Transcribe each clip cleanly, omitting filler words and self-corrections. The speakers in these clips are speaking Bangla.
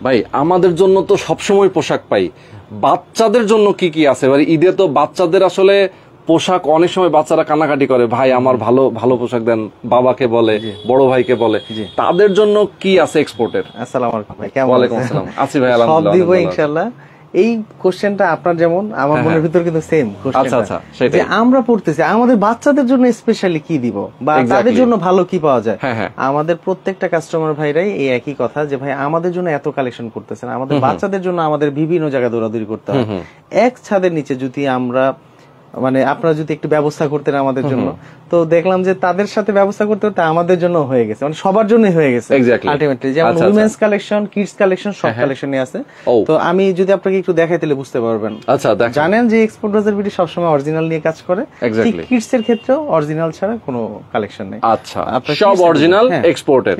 ভাই আমাদের জন্য তো সবসময় পোশাক পাই, বাচ্চাদের জন্য কি কি আছে? এবার ঈদে তো বাচ্চাদের আসলে পোশাক অনেক সময় বাচ্চারা কান্নাকাটি করে, ভাই আমার ভালো ভালো পোশাক দেন, বাবাকে বলে, বড় ভাইকে বলে, তাদের জন্য কি আছে এক্সপোর্টের? আসসালামু আলাইকুম ভাই, কেমন আছেন? ওয়ালাইকুম আসসালাম, আছি ভাই আলহামদুলিল্লাহ। সব দিব ইনশাআল্লাহ। এই কোশ্চেনটা আপনার যেমন আমার মনের ভিতর কিন্তু সেম কোশ্চেনটা। আচ্ছা সেটাই যে আমরা পড়তেছি আমাদের বাচ্চাদের জন্য স্পেশালি কি দিব বা তাদের জন্য ভালো কি পাওয়া যায়। আমাদের প্রত্যেকটা কাস্টমার ভাইরাই এই একই কথা যে ভাই আমাদের জন্য এত কালেকশন করতেছেন, আমাদের বাচ্চাদের জন্য আমাদের বিভিন্ন জায়গায় দৌড়াদৌড়ি করতে হয়। এক ছাদের নিচে যদি আমরা মানে আপনারা যদি একটু ব্যবস্থা করতেন আমাদের জন্য, তো দেখলাম যে তাদের সাথে ব্যবস্থা করতে করতে আমাদের জন্য হয়ে গেছে, মানে সবার জন্যই হয়ে গেছে আলটিমেটলি। যেমন উইমেন্স কালেকশন, কিডস কালেকশন, সব কালেকশনই আছে। তো আমি যদি আপনাকে একটু দেখাই তাহলে বুঝতে পারবেন। জানেন যে এক্সপোর্ট বাজার বিডি সবসময় অরিজিনাল নিয়ে কাজ করে, ঠিক কিডস এর ক্ষেত্রেও অরিজিনাল ছাড়া কোনো কালেকশন নেই। আচ্ছা, সব অরিজিনাল এক্সপোর্টেড।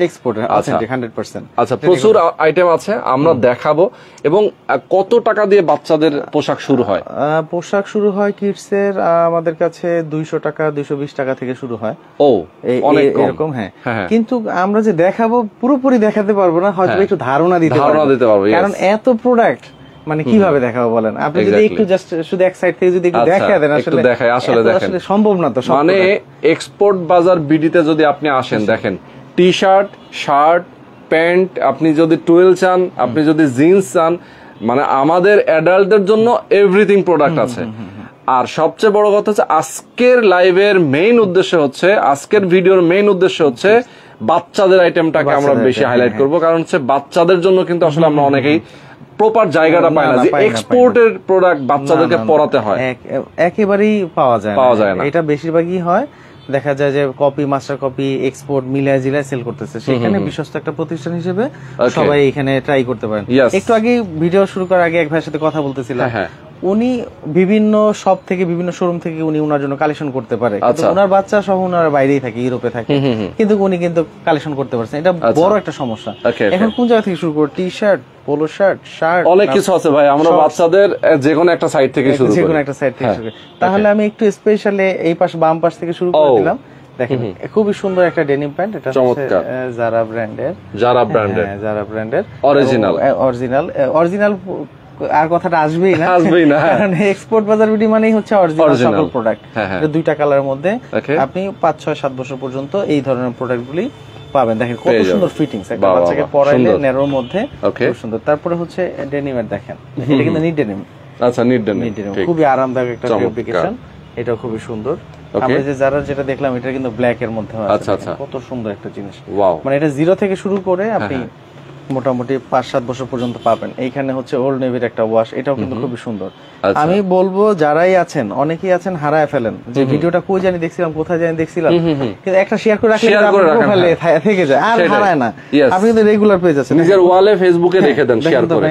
অথেন্টিক 100%। আচ্ছা, প্রচুর আইটেম আছে, আমরা দেখাবো। এবং কত টাকা দিয়ে বাচ্চাদের পোশাক শুরু হয়? পোশাক শুরু হয় কিডস এর আমাদের কাছে 200 টাকা 220 টাকা থেকে শুরু হয়। এরকম। হ্যাঁ, কিন্তু আমরা যে দেখাবো পুরোপুরি দেখাতে পারবো না, হয়তো একটু ধারণা দিতে পারবো, কারণ এত প্রোডাক্ট মানে কিভাবে দেখাবো বলেন? আপনি যদি একটু জাস্ট শুধু এক সাইড থেকে যদি একটু দেখা দেন, আসলে সম্ভব না তো। মানে এক্সপোর্ট বাজার বিডিতে যদি আপনি আসেন, দেখেন টি শার্ট, শার্ট, প্যান্ট, আপনি যদি টুয়েল চান, আপনি যদি জিন্স চান, মানে আমাদের অ্যাডাল্টদের জন্য এভরিথিং প্রোডাক্ট আছে। আর সবচেয়ে বড় কথা হচ্ছে আজকের লাইভের মেইন উদ্দেশ্য হচ্ছে, আজকের ভিডিওর মেইন উদ্দেশ্য হচ্ছে বাচ্চাদের আইটেমটাকে আমরা বেশি হাইলাইট করব, কারণ হচ্ছে বাচ্চাদের জন্য কিন্তু আসলে আমরা অনেকেই প্রপার জায়গাটা পাই না যে এক্সপোর্টের প্রোডাক্ট বাচ্চাদেরকে পড়াতে হয়, একেবারেই পাওয়া যায় না। এটা বেশিরভাগই হয় দেখা যায় যে কপি, মাস্টার কপি, এক্সপোর্ট মিলায় জিলায় সেল করতেছে, সেখানে বিশ্বস্ত একটা প্রতিষ্ঠান হিসেবে সবাই এখানে ট্রাই করতে পারেন। একটু আগে ভিডিও শুরু করার আগে এক ভাইয়ের সাথে কথা বলতেছিলাম, উনি বিভিন্ন শপ থেকে বিভিন্ন শোরুম থেকে উনি ওনার জন্য কালেকশন করতে পারে, কিন্তু ওনার বাচ্চা সহ ওনার বাইরেই থাকে, ইউরোপে থাকে, কিন্তু উনি কিন্তু কালেকশন করতে পারছেন। এটা বড় একটা সমস্যা। এখন কোন জায়গা থেকে শুরু করব? T shirt, polo shirt, shirt, অনেক কিছু আছে ভাই। আমরা বাচ্চাদের যে কোনো একটা সাইড থেকে শুরু করি, যে কোনো একটা সাইড থেকে শুরু করি। তাহলে আমি একটু স্পেশালি এই পাশ বাম পাশ থেকে শুরু করে দিলাম। দেখেন খুবই সুন্দর একটা ডেনিম প্যান্ট, এটা হচ্ছে জারা ব্র্যান্ডের, জারা ব্র্যান্ডের অরিজিনাল আর কথাটা আসবেই না, কারণ এক্সপোর্ট বাজার বিডি মানেই হচ্ছে অরিজিনাল সকল প্রোডাক্ট। এটা দুইটা কালারের মধ্যে আপনি 5, 6, 7 বছর পর্যন্ত এই ধরনের প্রোডাক্টগুলি পাবেন। দেখেন কত সুন্দর ফিটিংস, একটা বাচ্চাকে পরাইলে নেরোর মধ্যে খুব সুন্দর। তারপরে হচ্ছে ডেনিমের, দেখেন এটা কিন্তু নিট ডেনিম। আচ্ছা, নিট ডেনিম খুবই আরামদায়ক একটা ফেব্রিকেশন, এটা খুবই সুন্দর। আমরা যে যারা যেটা দেখলাম এটা কিন্তু ব্ল্যাক এর মধ্যে আছে, কত সুন্দর একটা জিনিস। মানে এটা জিরো থেকে শুরু করে আপনি মোটামুটি 5-7 বছর পর্যন্ত পাবেন। এইখানে হচ্ছে ওল্ড নেভির একটা ওয়াশ, এটাও কিন্তু খুবই সুন্দর। আমি বলবো যারাই আছেন, অনেকেই আছেন হারায় ফেলেন যে ভিডিওটা কই জানি দেখছিলাম, কোথায় জানি দেখছিলাম, কিন্তু একটা শেয়ার করে রাখলে প্রোফাইলে থেকে যায়, আর হারায় না। আপনি কিন্তু রেগুলার পেজ আছে, নিজের ওয়ালে ফেসবুকে রেখে দেন শেয়ার করে।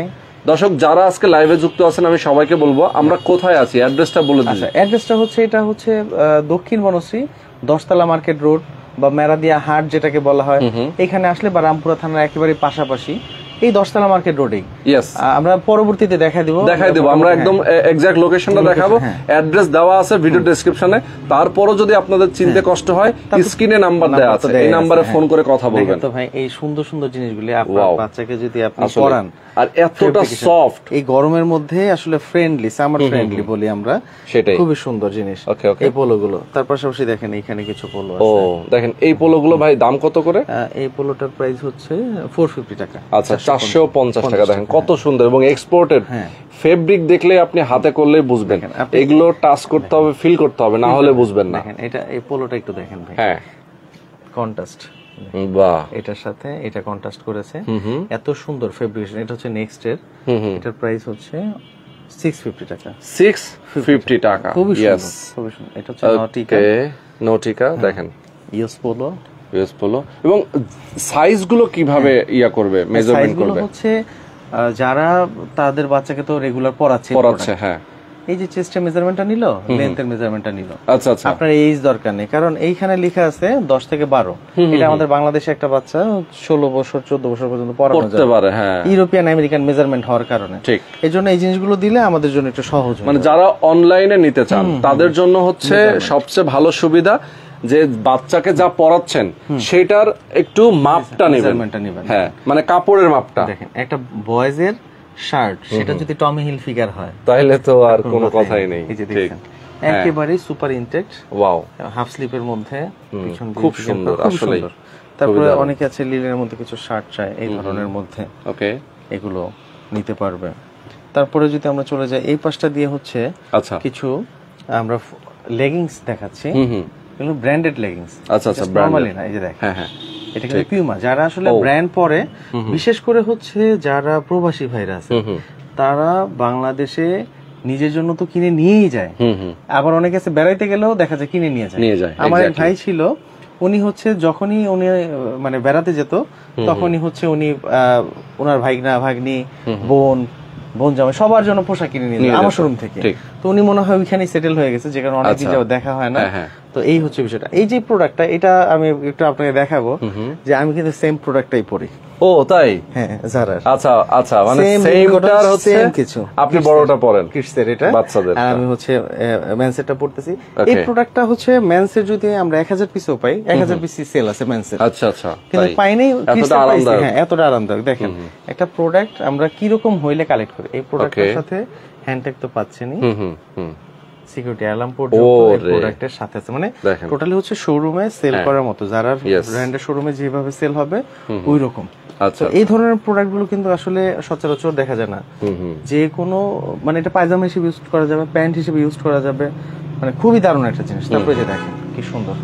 দর্শক যারা আজকে লাইভে যুক্ত আছেন, আমি সবাইকে বলবো আমরা কোথায় আছি, অ্যাড্রেসটা বলে দিন। আচ্ছা, অ্যাড্রেসটা হচ্ছে, এটা হচ্ছে দক্ষিণ বনশ্রী 10তলা মার্কেট রোড বা মেরাদিয়া হাট যেটাকে বলা হয়, এখানে আসলে বা রামপুরা থানার একেবারে পাশাপাশি এই 10তলা মার্কেট রোডে। আমরা পরবর্তীতে দেখাই দিব, আমরা একদম এক্সাক্ট লোকেশনটা দেখাবো, অ্যাড্রেস দেওয়া আছে ভিডিও ডেসক্রিপশনে। তারপরও যদি আপনাদের চিনতে কষ্ট হয়, স্ক্রিনে নাম্বার দেওয়া আছে, এই নম্বরে ফোন করে কথা বলবেন। তো ভাই এই সুন্দর সুন্দর জিনিসগুলি আপনার বাচ্চাকে যদি আপনি পড়ান, আর এতটা সফট, এই গরমের মধ্যে আসলে ফ্রেন্ডলি, সামার ফ্রেন্ডলি বলি আমরা, সেটাই খুবই সুন্দর জিনিস এই পোলোগুলো। তার পাশাপাশি দেখেন এখানে কিছু পোলো আছে। দেখেন এই পোলোগুলো ভাই দাম কত করে? এই পোলোটার প্রাইস হচ্ছে 450 টাকা। আচ্ছা, 450 টাকা। দেখেন কত সুন্দর, এবং এক্সপোর্টেড ফেব্রিক দেখলে আপনি হাতে করলে বুঝবেন, এগুলো টাচ করতে হবে, ফিল করতে হবে, না হলে বুঝবেন না। দেখেন এটা, এই পোলোটা একটু দেখেন ভাই, কন্ট্রাস্ট, বাহ, এটার সাথে এটা কন্ট্রাস্ট করেছে, এত সুন্দর ফেব্রিকেশন। এটা হচ্ছে নেক্সট এর, এটার প্রাইস হচ্ছে 650 টাকা। 650 টাকা, খুবই সুন্দর, খুবই সুন্দর। এটা হচ্ছে নটিকা, দেখেন ইউএস পোলো, এবং সাইজ গুলো কিভাবে ইয়া করবে, মেজারমেন্ট করবে? হচ্ছে যারা তাদের বাচ্চাকে তো রেগুলার পড়াচ্ছে, হ্যাঁ, এই যে চেস্টের মেজারমেন্টটা নিল, লেন্থের মেজারমেন্টটা নিল। আচ্ছা আচ্ছা, আপনার এইজ দরকার নেই, কারণ এইখানে লেখা আছে 10 থেকে 12। এটা আমাদের বাংলাদেশে একটা বাচ্চা 16 বছর 14 বছর পর্যন্ত পড়তে পারে, হ্যাঁ, ইউরোপিয়ান আমেরিকান মেজারমেন্ট হওয়ার কারণে। ঠিক, এই জন্য এই জিনিসগুলো দিলে আমাদের জন্য একটু সহজ হয়। মানে যারা অনলাইনে নিতে চান তাদের জন্য হচ্ছে সবচেয়ে ভালো সুবিধা, যে বাচ্চাকে যা পরাচ্ছেন সেটার একটু মাপটা নেবেন। হ্যাঁ, মানে কাপড়ের মাপটা। দেখেন একটা বয়েজের শার্ট সেটা যদি টমি হিল ফিগার হয় তাহলে তো আর কোনো কথাই নেই। এই যে দেখেন একেবারে সুপার ইনটেক্ট, ওয়াও, হাফ স্লিপের মধ্যে, খুব সুন্দর আসলে। তারপরে অনেকে আছে লিলের মধ্যে কিছু শার্ট চায় এই ধরনের মধ্যে, ওকে, এগুলো নিতে পারবে। তারপরে যদি আমরা চলে যাই এই পাশটা দিয়ে হচ্ছে আচ্ছা কিছু আমরা লেগিংস দেখাচ্ছি, এগুলো ব্র্যান্ডেড লেগিংস। আচ্ছা আচ্ছা, নরমালি না, এই যে দেখেন, হ্যাঁ হ্যাঁ, এটা কিন্তু পিউমা। যারা আসলে ব্র্যান্ড পরে, বিশেষ করে হচ্ছে যারা প্রবাসী ভাইরা আছে, তারা বাংলাদেশে নিজের জন্য তো কিনে নিয়েই যায়, আবার অনেকে আছে বেড়াইতে গেলেও দেখা যায় কিনে নিয়ে যায়। আমার এক ভাই ছিল, উনি হচ্ছে যখনই উনি মানে বেড়াতে যেত তখনই হচ্ছে উনি ওনার ভাইগনা ভাগ্নি বোন জামাই সবার জন্য পোশাক কিনে নিয়ে যায় আমার শোরুম থেকে। তো উনি মনে হয় ওইখানেই সেটেল হয়ে গেছে, যে কারণে অনেকদিন যাও দেখা হয় না। তো এই হচ্ছে বিষয়টা। এই যে প্রোডাক্টটা, এটা আমি একটু আপনাকে দেখাবো যে আমি কিন্তু সেম প্রোডাক্টটাই পরি। ও তাই? হ্যাঁ, জারার। আচ্ছা আচ্ছা, মানে সেমটার হচ্ছে কিছু আপনি বড়টা পরেন কিডসের, এটা বাচ্চাদের, আর আমি হচ্ছে মেন্সেরটা পড়তেছি। এই প্রোডাক্টটা হচ্ছে মেন্সের যদি আমরা 1000 পিসও পাই, 1000 পিস সেল আছে মেন্সের। আচ্ছা আচ্ছা, কিন্তু পাই নাই কিডসের পাইছি। হ্যাঁ, এতটা আরামদায়ক। দেখেন একটা প্রোডাক্ট আমরা কি রকম হইলে কালেক্ট করি। এই প্রোডাক্টের সাথে হ্যান্ডটেগ তো পাচ্ছেনই, সিকিউরিটি অ্যালার্ম পর্যন্ত এই প্রোডাক্টের সাথে আছে। মানে টোটালি হচ্ছে শোরুমে সেল করার মতো, যারা ব্র্যান্ডের শোরুমে যেভাবে সেল হবে ওই রকম। আচ্ছা, এই ধরনের প্রোডাক্ট গুলো কিন্তু আসলে সচরাচর দেখা যায় না। যে কোনো মানে এটা পায়জামা হিসেবে ইউজ করা যাবে, প্যান্ট হিসেবে ইউজ করা যাবে, মানে খুবই দারুণ একটা জিনিস। তারপরে যে দেখেন কি সুন্দর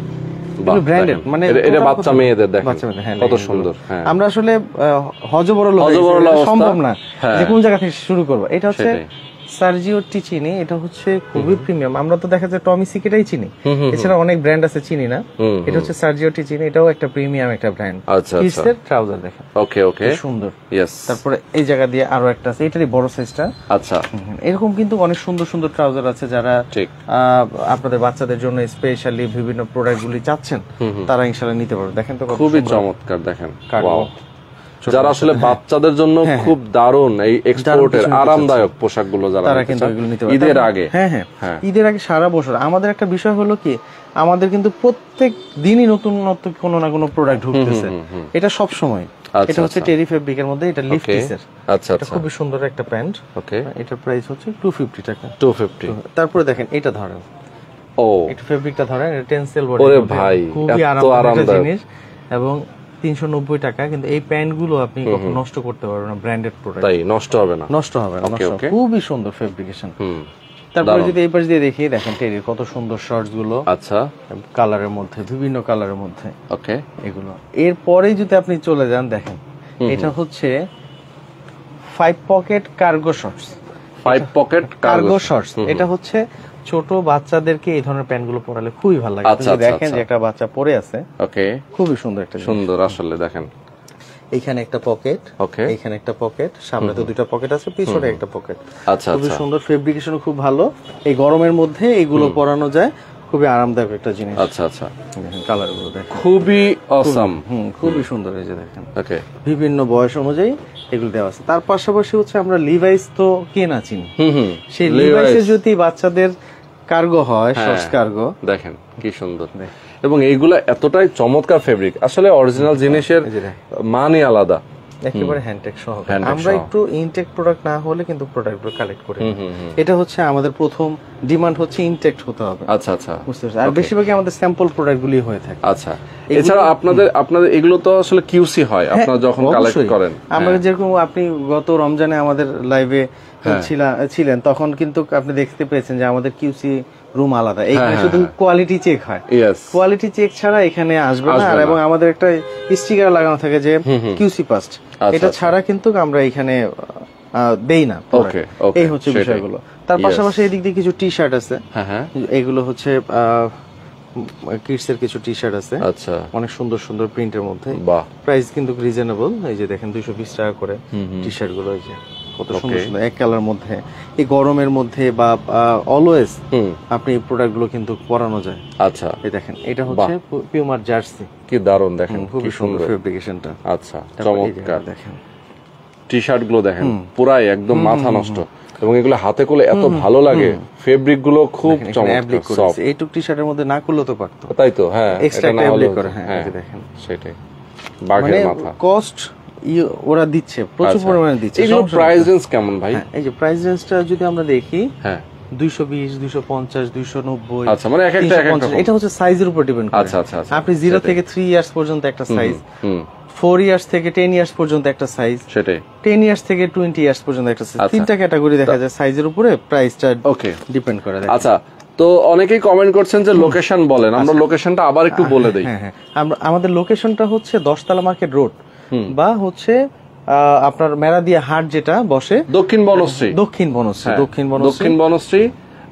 ব্র্যান্ডেড, মানে এটা বাচ্চা মেয়েদের দেখেন কত সুন্দর। আমরা আসলে হজবরল সম্ভব না যে কোন জায়গা থেকে শুরু করবো। এটা হচ্ছে সার্জিও টিচিনি, এটা হচ্ছে খুবই প্রিমিয়াম। আমরা তো দেখা যায় টমি সিকেটাই চিনি, এছাড়া অনেক ব্র্যান্ড আছে চিনি না। এটা হচ্ছে সার্জিও টিচিনি, এটাও একটা প্রিমিয়াম একটা ব্র্যান্ড। আচ্ছা, কিডসের ট্রাউজার দেখেন, ওকে ওকে, সুন্দর। ইয়েস। তারপরে এই জায়গা দিয়ে আরো একটা আছে, এটারই বড় সাইজটা। আচ্ছা, এরকম কিন্তু অনেক সুন্দর সুন্দর ট্রাউজার আছে, যারা আপনাদের বাচ্চাদের জন্য স্পেশালি বিভিন্ন প্রোডাক্ট গুলি চাচ্ছেন তারা ইনশাআল্লাহ নিতে পারবে। দেখেন তো খুবই চমৎকার, দেখেন যারা আসলে বাচ্চাদের জন্য খুব দারুণ এই এক্সপোর্টের আরামদায়ক পোশাকগুলো যারা তারা কিন্তু এগুলো নিতে পারে ঈদের আগে। হ্যাঁ হ্যাঁ, ঈদের আগে সারা বছর আমাদের একটা বিষয় হলো কি, আমাদের কিন্তু প্রত্যেক দিনই নতুন নতুন কোনো না কোনো প্রোডাক্ট ঢুকতেছে, এটা সব সময়। এটা হচ্ছে টেরি ফেব্রিকের মধ্যে, এটা লিফটিসের। আচ্ছা, এটা খুবই সুন্দর একটা প্যান্ট। ওকে, এটার প্রাইস হচ্ছে 250 টাকা। 250। তারপরে দেখেন এটা ধরেন, ও এটা ফেব্রিকটা ধরেন, এটা টেনসেল বডি। ওরে ভাই, খুবই আরামদায়ক জিনিস এবং 390 টাকা। কিন্তু এই প্যান্ট গুলো আপনি কখনো নষ্ট করতে পারবেন না, ব্র্যান্ডেড প্রোডাক্ট, তাই নষ্ট হবে না। খুবই সুন্দর ফেব্রিকেশন। তারপরে যদি এই পাশ দিয়ে দেখি, দেখেন টেরির কত সুন্দর শর্টস গুলো। আচ্ছা, কালারের মধ্যে, বিভিন্ন কালারের মধ্যে। ওকে, এগুলো এরপরে যদি আপনি চলে যান, দেখেন এটা হচ্ছে 5 pocket cargo shorts. 5 pocket cargo shorts, এটা হচ্ছে ছোট বাচ্চাদেরকে এই ধরনের প্যান্ট গুলো পরালে খুবই ভালো লাগে। দেখেন যে একটা বাচ্চা পরে আছে, ওকে, খুবই সুন্দর একটা সুন্দর আসলে। দেখেন এইখানে একটা পকেট, ওকে, এইখানে একটা পকেট, সামনে তো দুটো পকেট আছে, পিছনে একটা পকেট। আচ্ছা, খুবই সুন্দর, ফেব্রিকেশন খুব ভালো। এই গরমের মধ্যে এগুলো পরানো যায়, খুবই আরামদায়ক একটা জিনিস। আচ্ছা আচ্ছা, কালার গুলো দেখেন খুবই অসাম, খুবই সুন্দর। এই যে দেখেন, ওকে, বিভিন্ন বয়স অনুযায়ী এগুলো দেওয়া আছে। তার পাশাপাশি হচ্ছে আমরা লিভাইস তো কেনা চিনি, সেই লিভাইসের যদি বাচ্চাদের কার্গো হয়, শর্টস কার্গো, দেখেন কি সুন্দর। এবং এইগুলা এতটাই চমৎকার ফেব্রিক, আসলে অরিজিনাল জিনিসের মানই আলাদা, একেবারে হ্যান্ডটেক সহ। আমরা একটু ইনটেক প্রোডাক্ট না হলে কিন্তু প্রোডাক্টগুলো কালেক্ট করি। এটা হচ্ছে আমাদের প্রথম ডিমান্ড হচ্ছে ইনটেক হতে হবে। আচ্ছা আচ্ছা, বুঝতে পারছেন। আর বেশিরভাগই আমাদের স্যাম্পল প্রোডাক্টগুলি হয়ে থাকে। আচ্ছা, এছাড়া আপনাদের এগুলো তো আসলে কিউসি হয় আপনারা যখন কালেক্ট করেন। আমরা যেরকম আপনি গত রমজানে আমাদের লাইভে ছিলেন, তখন কিন্তু আপনি দেখতে পেয়েছেন যে আমাদের কিউসি রুম আলাদা। এইখানে শুধু কোয়ালিটি চেক হয়, কোয়ালিটি চেক ছাড়া এখানে আসবে না। আর এবং আমাদের একটা স্টিকার লাগানো থাকে যে কিউসি পাস্ট, এটা ছাড়া কিন্তু আমরা এখানে দেই না। এই হচ্ছে বিষয়গুলো। তার পাশাপাশি এদিক দিয়ে কিছু টি শার্ট আছে, এগুলো হচ্ছে কিডস এর কিছু টি শার্ট আছে, আচ্ছা, অনেক সুন্দর সুন্দর প্রিন্টের মধ্যে। প্রাইস কিন্তু রিজনেবল। এই যে দেখেন 220 টাকা করে টি শার্ট গুলো, এই যে কত সুন্দর সুন্দর এক কালার মধ্যে। এই গরমের মধ্যে বা অলওয়েজ আপনি এই প্রোডাক্ট গুলো কিন্তু পরানো যায়। আচ্ছা, এই দেখেন এটা হচ্ছে পিউমার জার্সি, কি দারুণ, দেখেন খুবই সুন্দর ফেব্রিকেশনটা। আচ্ছা, চমৎকার। দেখেন টি শার্ট গুলো দেখেন পুরাই একদম মাথা নষ্ট, এবং এগুলো হাতে করলে এত ভালো লাগে, ফেব্রিক গুলো খুব চমৎকার। এইটুক টি শার্টের মধ্যে না করলেও তো পারতো, তাই তো, হ্যাঁ এক্সট্রা একটা অ্যাপ্লিক করে, হ্যাঁ দেখেন সেটাই বাঘের মাথা। কস্ট ওরা দিচ্ছে প্রচুর পরিমাণে দিচ্ছে। এগুলো প্রাইস রেঞ্জ কেমন ভাই? এই যে প্রাইস রেঞ্জটা যদি আমরা দেখি, হ্যাঁ 220, 250, 290, আচ্ছা, মানে এক একটা এটা হচ্ছে সাইজের উপর ডিপেন্ড করে। আচ্ছা আচ্ছা, আপনি 0 থেকে 3 ইয়ার্স পর্যন্ত একটা সাইজ, 4 ইয়ার্স থেকে 10 ইয়ার্স পর্যন্ত একটা সাইজ, সেটাই 10 ইয়ার্স থেকে 20 ইয়ার্স পর্যন্ত একটা সাইজ, তিনটা ক্যাটাগরি দেখা যায় সাইজের উপরে প্রাইসটা ডিপেন্ড করে। আচ্ছা, তো অনেকেই কমেন্ট করছেন যে লোকেশন বলেন, আমরা লোকেশনটা আবার একটু বলে দেই। হ্যাঁ, আমাদের লোকেশনটা হচ্ছে 10 তলা মার্কেট রোড, বা হচ্ছে আপনার মেরাদিয়া হাট যেটা বসে দক্ষিণ বনশ্রী, দক্ষিণ বনশ্রী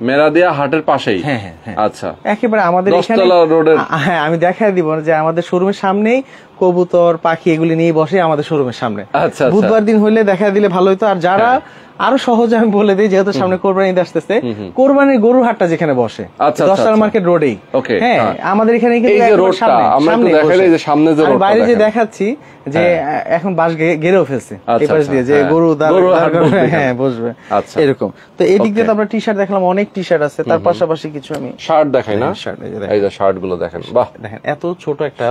মেরাদিয়া হাটের পাশেই। হ্যাঁ, আচ্ছা, একেবারে আমাদের এখানে রোডের, হ্যাঁ আমি দেখাই দিব যে আমাদের শোরুমের সামনেই কবুতর পাখি এগুলি নিয়ে বসে আমাদের শোরুমের সামনে। আচ্ছা, বুধবার দিন হইলে দেখা দিলে ভালো হতো। আর যারা আরো সহজে আমি বলে দিই, যেহেতু সামনে কোরবানি ঈদ আসতেছে, কোরবানির গরুর হাটটা যেখানে বসে 10 তলা মার্কেট রোডেই, হ্যাঁ আমাদের এখানে বাইরে যে দেখাচ্ছি যে এখন বাস গেরেও ফেলছে এই পাশ দিয়ে, যে গরু হ্যাঁ বসবে এরকম। তো এই দিক দিয়ে তো আমরা টি শার্ট দেখলাম, অনেক টি শার্ট আছে, তার পাশাপাশি কিছু আমি শার্ট দেখাই না, এই যে শার্ট গুলো দেখেন, বাহ দেখেন এত ছোট একটা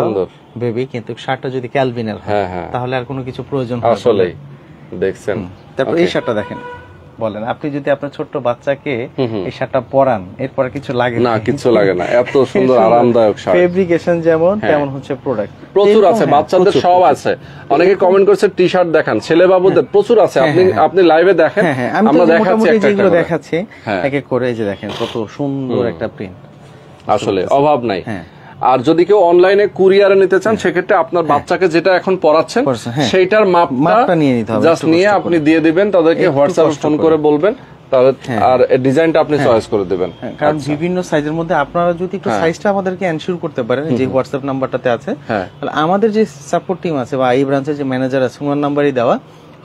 বেবি, কিন্তু শার্টটা যদি ক্যালভিনের হয় তাহলে আর কোনো কিছু প্রয়োজন হয় না। আসলেই দেখছেন। তারপর এই শার্টটা দেখেন, বলেন আপনি যদি আপনার ছোট্ট বাচ্চাকে এই শার্টটা পরান, এরপর কিছু লাগে না? কিছু লাগে না, এত সুন্দর আরামদায়ক শার্ট, ফেব্রিকেশন যেমন তেমন হচ্ছে প্রোডাক্ট প্রচুর আছে, বাচ্চাদের সব আছে। অনেকে কমেন্ট করছে টি শার্ট দেখান, ছেলে বাবুদের প্রচুর আছে, আপনি লাইভে দেখেন, আমরা দেখাচ্ছি যেগুলো দেখাচ্ছি এক এক করে। এই যে দেখেন কত সুন্দর একটা প্রিন্ট, আসলে অভাব নাই। আর যদি কেউ অনলাইনে কুরিয়ারে নিতে চান, সেক্ষেত্রে আপনার বাচ্চাকে যেটা এখন পড়াচ্ছেন সেইটার মাপটা নিয়ে নিতে হবে, জাস্ট নিয়ে আপনি দিয়ে দিবেন তাদেরকে, হোয়াটসঅ্যাপে ফোন করে বলবেন, তাহলে আর ডিজাইনটা আপনি চয়েস করে দিবেন। কারণ বিভিন্ন সাইজের মধ্যে আপনারা যদি একটু সাইজটা আমাদেরকে এনশিওর করতে পারেন, যে হোয়াটসঅ্যাপ নাম্বারটাতে আছে, তাহলে আমাদের যে সাপোর্ট টিম আছে বা এই ব্রাঞ্চের যে ম্যানেজার আছে, ওনার নাম্বারই দেওয়া,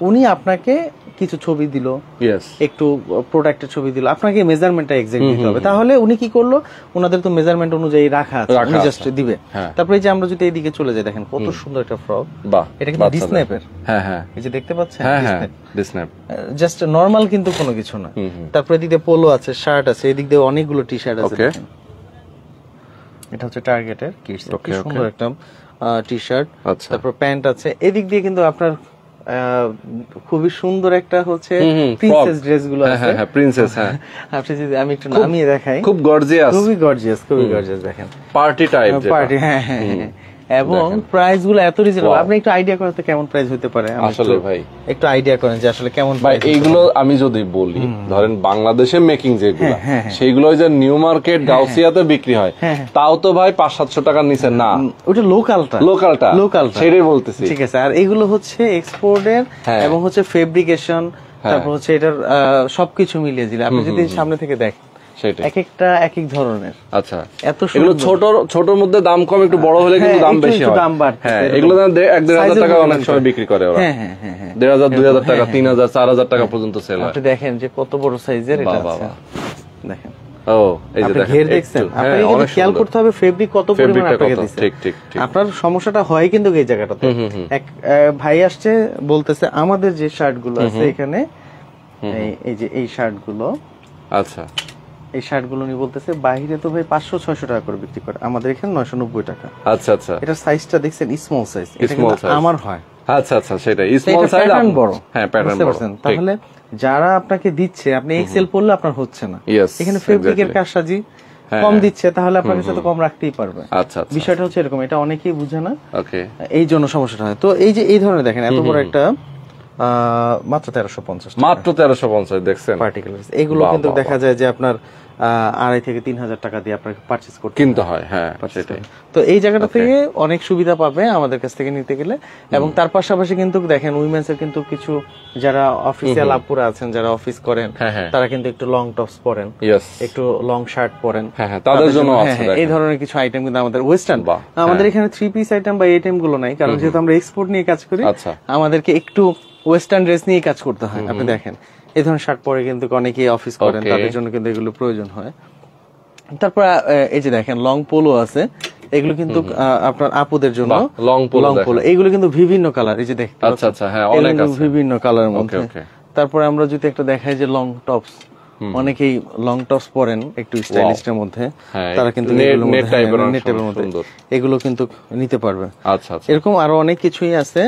উনি আপনাকে কিছু ছবি দিল, একটু প্রোডাক্টের ছবি দিল, আপনাকে মেজারমেন্টটা এক্সাক্ট দিতে হবে। তাহলে উনি কি করলো, ওনাদের তো মেজারমেন্ট অনুযায়ী রাখা আছে, উনি জাস্ট দিবে। তারপরে যে আমরা যদি এইদিকে চলে যাই, দেখেন কত সুন্দর একটা ফ্রক, এটা কিন্তু ডিসনেপের, এই যে দেখতে পাচ্ছেন ডিসনেপ, জাস্ট নরমাল কিন্তু কোনো কিছু না। তারপরে এদিকে পোলো আছে, শার্ট আছে, এদিক দিয়ে অনেকগুলো টি শার্ট আছে। এটা হচ্ছে টার্গেটের কিডস, কি সুন্দর একটা টি শার্ট, তারপর প্যান্ট আছে। এদিক দিয়ে কিন্তু আপনার খুবই সুন্দর একটা হচ্ছে প্রিন্সেস ড্রেস গুলো আছে, প্রিন্সেস। আপনি যদি আমি একটু নামিয়ে দেখাই, খুব গর্জিয়াস, খুবই গর্জিয়াস, খুবই গর্জিয়াস। দেখেন পার্টি টাইপ, পার্টি, হ্যাঁ। এবং প্রাইস গুলো এত রিজনেবল, আপনি একটু আইডিয়া করেন তো কেমন প্রাইস হতে পারে? আসলে ভাই একটু আইডিয়া করেন যে আসলে কেমন ভাই এইগুলো। আমি যদি বলি, ধরেন বাংলাদেশে মেকিং যেগুলো, সেইগুলো যে নিউ মার্কেট গাউসিয়াতে বিক্রি হয়, তাও তো ভাই 500-700 টাকার নিচে না, ওটা লোকালটা সেটাই বলতেছি। ঠিক আছে, আর এগুলো হচ্ছে এক্সপোর্টের, এবং হচ্ছে ফেব্রিকেশন, তারপর হচ্ছে এটার সবকিছু মিলিয়ে দিলে আপনি যদি সামনে থেকে দেখেন, এক একটা এক এক ধরনের। আচ্ছা, এত এগুলো ছোটর মধ্যে দাম কম, একটু বড় হলে কিন্তু দাম বেশি হয়। এগুলো 1,500 টাকা অনেক সময় বিক্রি করে ওরা, 1,500, 2,000 টাকা, 3,000, 4,000 টাকা পর্যন্ত সেল হয়। আপনি দেখেন যে কত বড় সাইজের এটা আছে, দেখেন। ও এই যে দেখেন, ঘের দেখছেন, আপনাকে কিন্তু খেয়াল করতে হবে ফেব্রিক কত পরিমাণ আপনাকে দিচ্ছে। ঠিক। আপনার সমস্যাটা হয় কিন্তু এই জায়গাটাতে। এক ভাই আসছে বলতেছে আমাদের যে শার্ট গুলো আছে এখানে, এই যে এই শার্ট গুলো, আচ্ছা এই শার্ট গুলো নিয়ে বলতেছে বাইরে তো ভাই 500-600 টাকা করে বিক্রি করে, আমাদের এখানে 990 টাকা। আচ্ছা, এটা সাইজটা দেখছেন স্মল সাইজ, এটা কিন্তু আমার হয়। আচ্ছা, সেটাই স্মল সাইজ, প্যাটার্ন বড়, হ্যাঁ প্যাটার্ন বড়। তাহলে যারা আপনাকে দিচ্ছে, আপনি এক্সেল পড়লে আপনার হচ্ছে না, এখানে ফেব্রিকের কারসাজি কম দিচ্ছে, তাহলে আপনার কাছে তো কম রাখতেই পারবে। আচ্ছা, বিষয়টা হচ্ছে এরকম, এটা অনেকেই বুঝে না, এই জন্য সমস্যাটা হয়। তো এই যে এই ধরনের দেখেন এত বড় একটা, মাত্র 1350 দেখছেন পার্টিকুলার। এগুলো কিন্তু দেখা যায় যে আপনার 2,500 থেকে 3,000 টাকা দিয়ে আপনাকে পারচেজ করতে কিনতে হয়। হ্যাঁ, সেটাই। তো এই জায়গাটা থেকে অনেক সুবিধা পাবে আমাদের কাছ থেকে নিতে গেলে। এবং তার পাশাপাশি কিন্তু দেখেন উইমেন্স এর কিন্তু কিছু যারা অফিসিয়াল আপুরা আছেন, যারা অফিস করেন, তারা কিন্তু একটু লং টপস পরেন, একটু লং শার্ট পরেন, তাদের জন্য আছে এই ধরনের কিছু আইটেম কিন্তু আমাদের ওয়েস্টার্ন, আমাদের এখানে 3 পিস আইটেম বা আইটেম গুলো নাই, কারণ যেহেতু আমরা এক্সপোর্ট নিয়ে কাজ করি, আমাদেরকে একটু ওয়েস্টার্ন ড্রেস নিয়ে কাজ করতে হয়। আপনি দেখেন এই ধরনের শার্ট পরে কিন্তু অনেকেই অফিস করেন, তাদের জন্য কিন্তু এগুলো প্রয়োজন হয়। তারপর এই যে দেখেন লং পোলো আছে, এগুলো কিন্তু আপনার আপুদের জন্য লং পোলো, এগুলো কিন্তু বিভিন্ন কালার, এই যে দেখতে আচ্ছা আচ্ছা, হ্যাঁ অনেক আছে বিভিন্ন কালারের মধ্যে। তারপরে আমরা যদি একটা দেখাই যে লং টপস, অনেকেই লং টপস পরেন একটু স্টাইলিশের মধ্যে, তারা কিন্তু নেট টাইপের মধ্যে এগুলো কিন্তু নিতে পারবে। আচ্ছা আচ্ছা, এরকম আরো অনেক কিছুই আছে,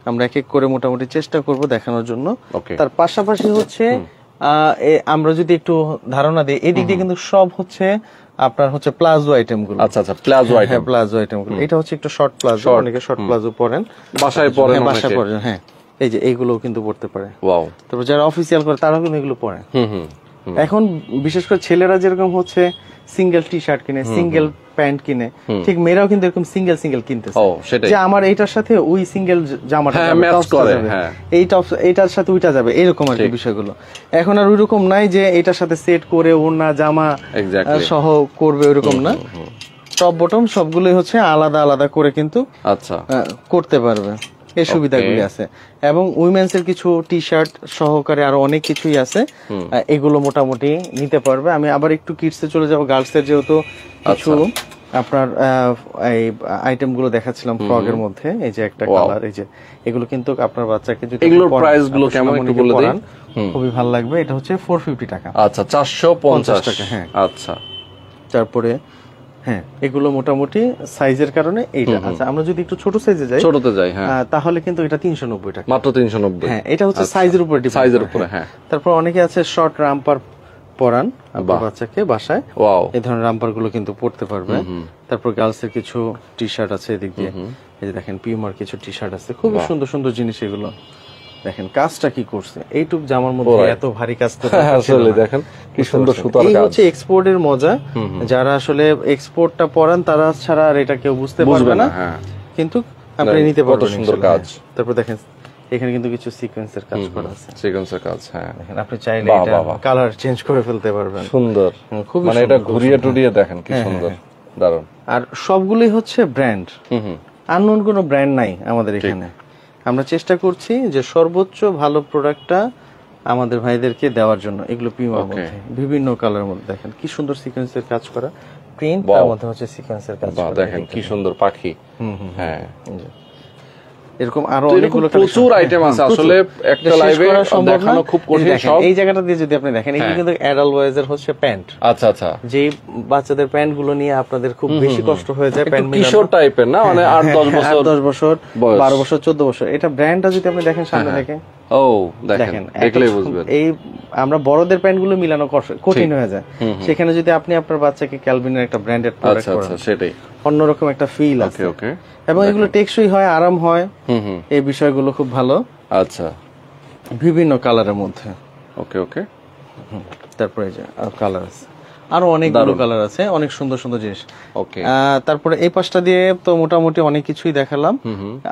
আমরা এক এক করে মোটামুটি চেষ্টা করব দেখানোর জন্য। তার পাশাপাশি হচ্ছে আমরা যদি একটু ধারণা দিই, এদিক দিয়ে কিন্তু সব হচ্ছে আপনার হচ্ছে প্লাজো আইটেম গুলো। আচ্ছা আচ্ছা, প্লাজো আইটেম, প্লাজো আইটেম গুলো, এটা হচ্ছে একটু শর্ট প্লাজো, অনেকে শর্ট প্লাজো পরেন, বাসায় পরেন, বাসায় পরেন, হ্যাঁ এই যে এইগুলো কিন্তু পড়তে পারে। ওয়াও। তারপর যারা অফিসিয়াল করে তারাও কিন্তু এগুলো পরে। এখন বিশেষ করে ছেলেরা যেরকম হচ্ছে সিঙ্গেল টি শার্ট কিনে, সিঙ্গেল প্যান্ট কিনে, ঠিক মেয়েরাও কিন্তু এরকম সিঙ্গেল সিঙ্গেল কিনতেছে, যে আমার এইটার সাথে ওই সিঙ্গেল জামাটা ম্যাচ করে, এই টপ এইটার সাথে ওইটা যাবে, এরকম আর কি বিষয়গুলো। এখন আর ওইরকম নাই যে এটার সাথে সেট করে ওড়না জামা সহ করবে, ওইরকম না, টপ বটম সবগুলোই হচ্ছে আলাদা আলাদা করে কিন্তু আচ্ছা করতে পারবে, এই সুবিধাগুলি আছে। এবং উইমেন্স এর কিছু টি শার্ট সহকারে আরো অনেক কিছুই আছে, এগুলো মোটামুটি নিতে পারবে। আমি আবার একটু কিডসে চলে যাব, গার্লস এর যেহেতু কিছু আপনার এই আইটেম গুলো দেখাচ্ছিলাম ফ্রকের মধ্যে, এই যে একটা কালার, এই যে এগুলো কিন্তু আপনার বাচ্চাকে যদি এগুলোর প্রাইস গুলো কেমন একটু বলে দেন, খুবই ভালো লাগবে। এটা হচ্ছে 450 টাকা। আচ্ছা, 450 টাকা, হ্যাঁ আচ্ছা। তারপরে হ্যাঁ এগুলো মোটামুটি সাইজের কারণে এইটা। আচ্ছা, আমরা যদি একটু ছোট সাইজে যাই, ছোটতে যাই, হ্যাঁ, তাহলে কিন্তু এটা 390 টাকা, মাত্র 390। হ্যাঁ, এটা হচ্ছে সাইজের উপরে ডিপেন্ড, সাইজের উপরে, হ্যাঁ। তারপর অনেকে আছে শর্ট রাম্পার পরান বাচ্চাকে বাসায়, এই ধরনের রাম্পার গুলো কিন্তু পড়তে পারবে। তারপর গার্লস এর কিছু টি শার্ট আছে এদিক দিয়ে, এই যে দেখেন পিউমার কিছু টি শার্ট আছে, খুবই সুন্দর সুন্দর জিনিস এগুলো। দেখেন কাজটা কি করছে, এইটুক জামার মধ্যে এত ভারী কাজ তো আসলে দেখেন কি সুন্দর সুতার কাজ। এই হচ্ছে এক্সপোর্টের মজা, যারা আসলে এক্সপোর্টটা পরান তারা ছাড়া আর এটা কেউ বুঝতে পারবে না, কিন্তু আপনি নিতে পারবেন, সুন্দর কাজ। তারপর দেখেন এখানে কিন্তু কিছু সিকোয়েন্সের কাজ করা আছে, সিকোয়েন্সের কাজ, হ্যাঁ, দেখেন আপনি চাইলে এটা কালার চেঞ্জ করে ফেলতে পারবেন, সুন্দর, খুব মানে এটা ঘুরিয়ে টুরিয়ে দেখেন কি সুন্দর, দারুণ। আর সবগুলোই হচ্ছে ব্র্যান্ড, আননোন কোনো ব্র্যান্ড নাই আমাদের এখানে। আমরা চেষ্টা করছি যে সর্বোচ্চ ভালো প্রোডাক্টটা আমাদের ভাইদেরকে দেওয়ার জন্য। এগুলো পিউমার মধ্যে বিভিন্ন কালারের মধ্যে, দেখেন কি সুন্দর সিকোয়েন্সের কাজ করা প্রিন্ট, তার মধ্যে হচ্ছে সিকোয়েন্সের কাজ করা, দেখেন কি সুন্দর পাখি। হ্যাঁ, এরকম আরো অনেকগুলো প্রচুর আইটেম আছে, আসলে একটা লাইভে দেখানো খুব কঠিন সব। এই জায়গাটা দিয়ে যদি আপনি দেখেন, এগুলো কিন্তু অ্যাডাল্ট বয়েজ এর হচ্ছে প্যান্ট। আচ্ছা আচ্ছা, যে বাচ্চাদের প্যান্ট গুলো নিয়ে আপনাদের খুব বেশি কষ্ট হয়ে যায়, প্যান্ট কিশোর টাইপের না, মানে 8-10 বছর, 10 বছর, 12 বছর, 14 বছর, এটা ব্র্যান্ডটা যদি আপনি দেখেন সামনে দেখেন, ও দেখেন, দেখলেই বুঝবেন। এই আমরা বড়দের প্যান্ট গুলো মিলানো কঠিন হয়ে যায়, সেখানে যদি আপনি আপনার বাচ্চাকে ক্যালভিনের একটা ব্র্যান্ডেড প্রোডাক্ট করেন, সেটাই অন্যরকম একটা ফিল আছে। ওকে, এবং এগুলো টেকসই হয়, আরাম হয়, এই বিষয়গুলো খুব ভালো। আচ্ছা, বিভিন্ন কালারের মধ্যে। ওকে ওকে, তারপরে যে কালার আছে, আরো অনেকগুলো কালার আছে, অনেক সুন্দর সুন্দর জিনিস। ওকে, তারপরে এই পাশটা দিয়ে তো মোটামুটি অনেক কিছুই দেখালাম।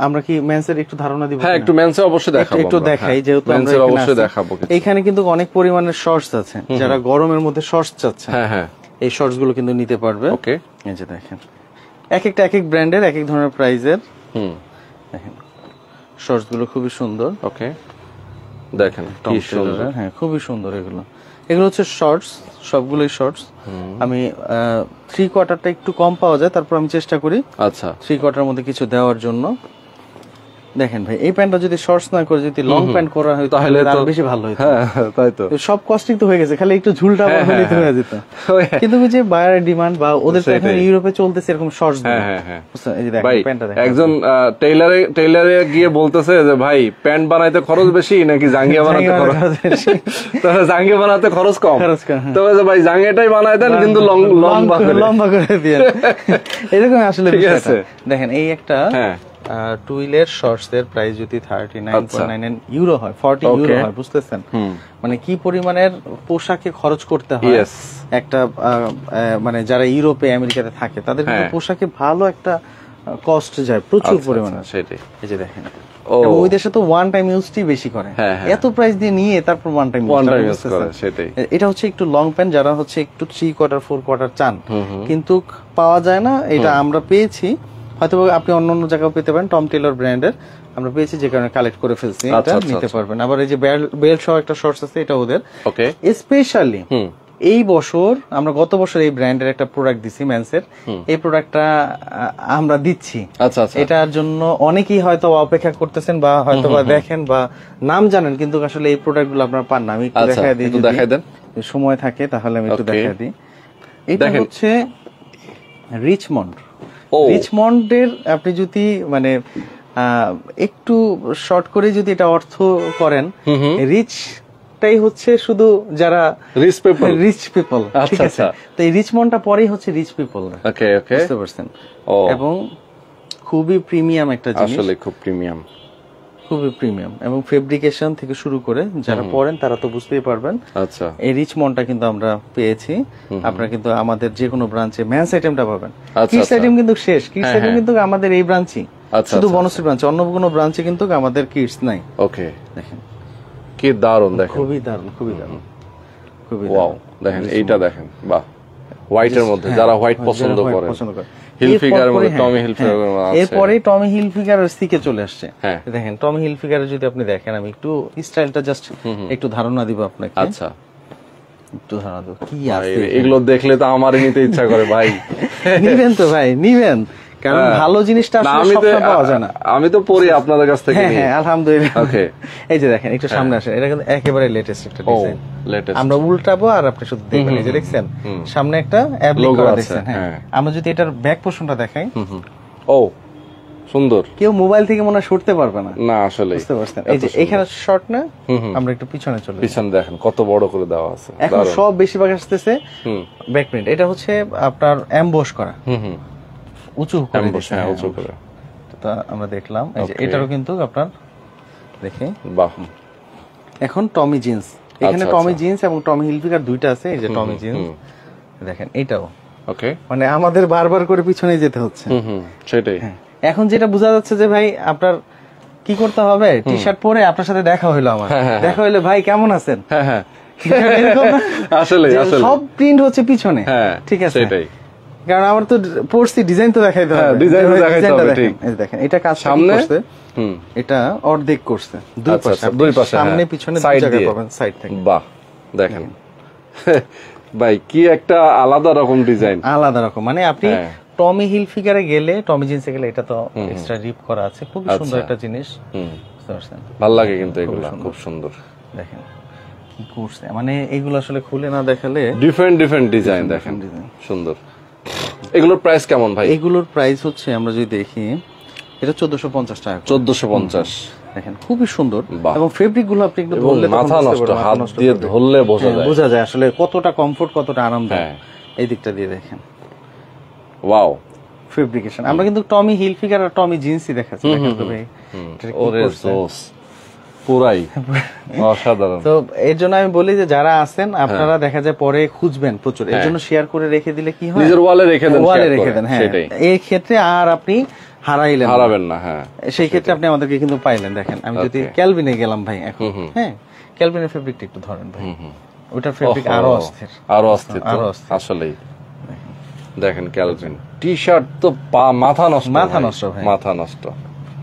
আমরা কি মেন্সের একটু ধারণা দিব? হ্যাঁ, একটু মেন্সের অবশ্যই দেখাবো, একটু দেখাই, যেহেতু আমরা অবশ্যই দেখাবো। এখানে কিন্তু অনেক পরিমাণের শর্টস আছে, যারা গরমের মধ্যে শর্টস চাচ্ছে, হ্যাঁ হ্যাঁ, এই শর্টস গুলো কিন্তু নিতে পারবে। ওকে, এই যে দেখেন এক একটা এক এক ব্র্যান্ডের এক এক ধরনের প্রাইজের, দেখেন শর্টস গুলো খুবই সুন্দর। ওকে, দেখেন কি সুন্দর, হ্যাঁ খুবই সুন্দর। এগুলো হচ্ছে শর্টস, সবগুলোই শর্টস। আমি 3/4টা একটু কম পাওয়া যায়, তারপর আমি চেষ্টা করি আচ্ছা 3/4 মধ্যে কিছু দেওয়ার জন্য। দেখেন ভাই, এই প্যান্টটা যদি শর্টস না করে যদি লং প্যান্ট করা হয় তাহলে আরো বেশি ভালো হতো। হ্যাঁ তাই তো, সব কস্টিং তো হয়ে গেছে, খালি একটু ঝুলটা হয়ে যেত। কিন্তু যে বায়ারের ডিমান্ড বা ওদের তো এখন ইউরোপে চলতেছে এরকম শর্টস। হ্যাঁ হ্যাঁ হ্যাঁ, এই যে দেখেন প্যান্টটা দেখেন, একজন টেইলারে গিয়ে বলতেছে যে ভাই প্যান্ট বানাইতে খরচ বেশি নাকি জাঙ্গিয়া বানাতে খরচ বেশি? তাহলে জাঙ্গিয়া বানাতে খরচ কম, তবে ভাই জাঙ্গিয়াটাই বানাই দেন কিন্তু লম্বা করে দিয়ে, এরকম আসলে বিষয়টা। দেখেন এই একটা টুইলের শর্টস এর প্রাইস যদি 39.99 ইউরো হয়, 40 ইউরো হয়, বুঝতেছেন মানে কি পরিমাণের পোশাকে খরচ করতে হয় একটা, মানে যারা ইউরোপে আমেরিকাতে থাকে তাদের কিন্তু পোশাকে ভালো একটা কস্ট যায় প্রচুর পরিমাণে। সেটাই, এই যে দেখেন ওই দেশে তো ওয়ান টাইম ইউজটি বেশি করে, এত প্রাইস দিয়ে নিয়ে তারপর ওয়ান টাইম ইউজ করে। সেটাই, এটা হচ্ছে একটু লং প্যান্ট, যারা হচ্ছে একটু 3/4 4/4 চান কিন্তু পাওয়া যায় না, এটা আমরা পেয়েছি, হয়তো আপনি অন্য অন্য জায়গায় পেতে পারেন, টম টেলর ব্র্যান্ডের আমরা পেয়েছি, যে কারণে কালেক্ট করে ফেলছি, এটা নিতে পারবেন। আবার এই যে বেল্ট সহ একটা শর্টস আছে, এটা ওদের স্পেশালি এই বছর আমরা গত বছর এই ব্র্যান্ডের একটা প্রোডাক্ট দিছি মেন্সের, এই প্রোডাক্টটা আমরা দিচ্ছি। আচ্ছা আচ্ছা। এটার জন্য অনেকেই হয়তো অপেক্ষা করতেছেন বা হয়তো বা দেখেন বা নাম জানেন, কিন্তু আসলে এই প্রোডাক্টগুলো আপনারা পান না। আমি একটু দেখাই দিই, যদি দেখাই দেন, সময় থাকে তাহলে আমি একটু দেখাই দিই। এটা হচ্ছে রিচমন্ড। রিচমন্ডের আপনি যদি মানে একটু শর্ট করে যদি এটা অর্থ করেন, রিচটাই হচ্ছে শুধু যারা রিচ পিপল, ঠিক আছে? তো এই রিচমন্ডটা পরেই হচ্ছে রিচ পিপল, বুঝতে পারছেন? এবং খুবই প্রিমিয়াম একটা জিনিস, আসলে খুব প্রিমিয়াম, খুবই প্রিমিয়াম। এবং ফেব্রিকেশন থেকে শুরু করে যারা পরেন তারা তো বুঝতেই পারবেন। আচ্ছা, এই রিচমন্ডটা কিন্তু আমরা পেয়েছি। আপনারা কিন্তু আমাদের যে কোনো ব্রাঞ্চে মেন্স আইটেমটা পাবেন। কিডস আইটেম কিন্তু শেষ, কিডস আইটেম কিন্তু আমাদের এই ব্রাঞ্চই, শুধু বনশ্রী ব্রাঞ্চে, অন্য কোনো ব্রাঞ্চে কিন্তু আমাদের কিডস নাই। ওকে, দেখেন কি দারুন, দেখেন খুবই দারুন, খুবই দারুন, খুবই ওয়াও। দেখেন এইটা দেখেন, বাহ, হোয়াইটের মধ্যে যারা হোয়াইট পছন্দ করে, হিলফিগারের মধ্যে টমি হিলফিগার আছে। এরপরে টমি হিলফিগারের সিকে চলে আসছে। দেখেন টমি হিলফিগারের যদি আপনি দেখেন, আমি একটু স্টাইলটা জাস্ট একটু ধারণা দিব আপনাকে। আচ্ছা, একটু ধারণা দেব কি আছে। এগুলো দেখলে তো আমারই নিতে ইচ্ছা করে ভাই। নিবেন তো ভাই, নিবেন, কারণ ভালো জিনিসটা আসলে সবসময় পাওয়া যায় না। আমি তো পড়ি আপনাদের কাছ থেকে। হ্যাঁ, আলহামদুলিল্লাহ। ওকে, এই যে দেখেন একটু সামনে আসেন, এটা কিন্তু একেবারে লেটেস্ট একটা ডিজাইন। আমরা উল্টাবো আর আপনি শুধু দেখবেন। এই যে দেখছেন সামনে একটা অ্যাপ্লিক করা দেখছেন। হ্যাঁ, আমরা যদি এটার ব্যাক পোর্শনটা দেখাই, ও সুন্দর, কেউ মোবাইল থেকে মনে হয় সরতে পারবে না। না আসলে বুঝতে পারছেন? এই যে এখানে শর্ট না, আমরা একটু পিছনে চলে যাই। পিছনে দেখেন কত বড় করে দেওয়া আছে। এখন সব বেশিরভাগ আসতেছে ব্যাক প্রিন্ট। এটা হচ্ছে আপনার এমবস করা, উঁচু করে দিয়েছে। হ্যাঁ, উঁচু করে। তো আমরা দেখলাম এই যে এটারও কিন্তু আপনার দেখে, বাহ। এখন টমি জিন্স, এখানে টমি জিন্স এবং টমি হিলফিগার দুইটা আছে। এই যে টমি জিন্স দেখেন, এটাও ওকে, মানে আমাদের বারবার করে পিছনে যেতে হচ্ছে। সেটাই। এখন যেটা বোঝা যাচ্ছে যে ভাই আপনার কি করতে হবে, টি শার্ট পরে আপনার সাথে দেখা হইলো, আমার দেখা হইলো, ভাই কেমন আছেন, আসলে সব প্রিন্ট হচ্ছে পিছনে, ঠিক আছে? সেটাই, কারণ আমার তো পড়ছি, ডিজাইন তো দেখাইতে হবে, ডিজাইন তো দেখাইতে হবে। ঠিক, এই দেখেন এটা কাজ সামনে করছে, এটা অর্ধেক করছে, দুই পাশে, সামনে পিছনে দুই জায়গায় পাবেন সাইড থেকে। বাহ, দেখেন ভাই কি একটা আলাদা রকম ডিজাইন, আলাদা রকম। মানে আপনি টমি হিলফিগারে গেলে, টমি জিন্সে গেলে, এটা তো এক্সট্রা রিপ করা আছে, খুব সুন্দর একটা জিনিস, বুঝতে পারছেন? ভালো লাগে কিন্তু এগুলো খুব সুন্দর। দেখেন কি করছে, মানে এগুলো আসলে খুলে না দেখালে, ডিফারেন্ট ডিফারেন্ট ডিজাইন দেখেন, সুন্দর। এগুলোর প্রাইস কেমন ভাই? এগুলোর প্রাইস হচ্ছে আমরা যদি দেখি, এটা 1450 টাকা। 1450, দেখেন খুবই সুন্দর। এবং ফেব্রিক গুলো আপনি একটু ধরলে মাথা নষ্ট, হাত দিয়ে ধরলে বোঝা যায় আসলে কতটা কমফোর্ট, কতটা আরামদায়ক। এই দিকটা দিয়ে দেখেন, ওয়াও, ফেব্রিকেশন। আমরা কিন্তু টমি হিলফিগার আর টমি জিন্সই দেখাচ্ছি, দেখেন তো ভাই, ওরে জোস, পুরাই অসাধারণ। তো এর জন্য আমি বলি যে যারা আছেন আপনারা দেখা যায় পরে খুঁজবেন প্রচুর, এর জন্য শেয়ার করে রেখে দিলে কি হয়, নিজের ওয়ালে রেখে দেন, ওয়ালে রেখে দেন। হ্যাঁ, এই ক্ষেত্রে আর আপনি হারাবেন না। হ্যাঁ, সেই ক্ষেত্রে আপনি আমাদেরকে কিন্তু পাইলেন। দেখেন আমি যদি ক্যালভিনে গেলাম ভাই এখন, হ্যাঁ, ক্যালভিনের ফেব্রিকটা একটু ধরেন ভাই, ওটার ফেব্রিক আরো অস্থির, আরো অস্থির আসলেই। দেখেন ক্যালভিন টি শার্ট তো মাথা নষ্ট, মাথা নষ্ট ভাই, মাথা নষ্ট।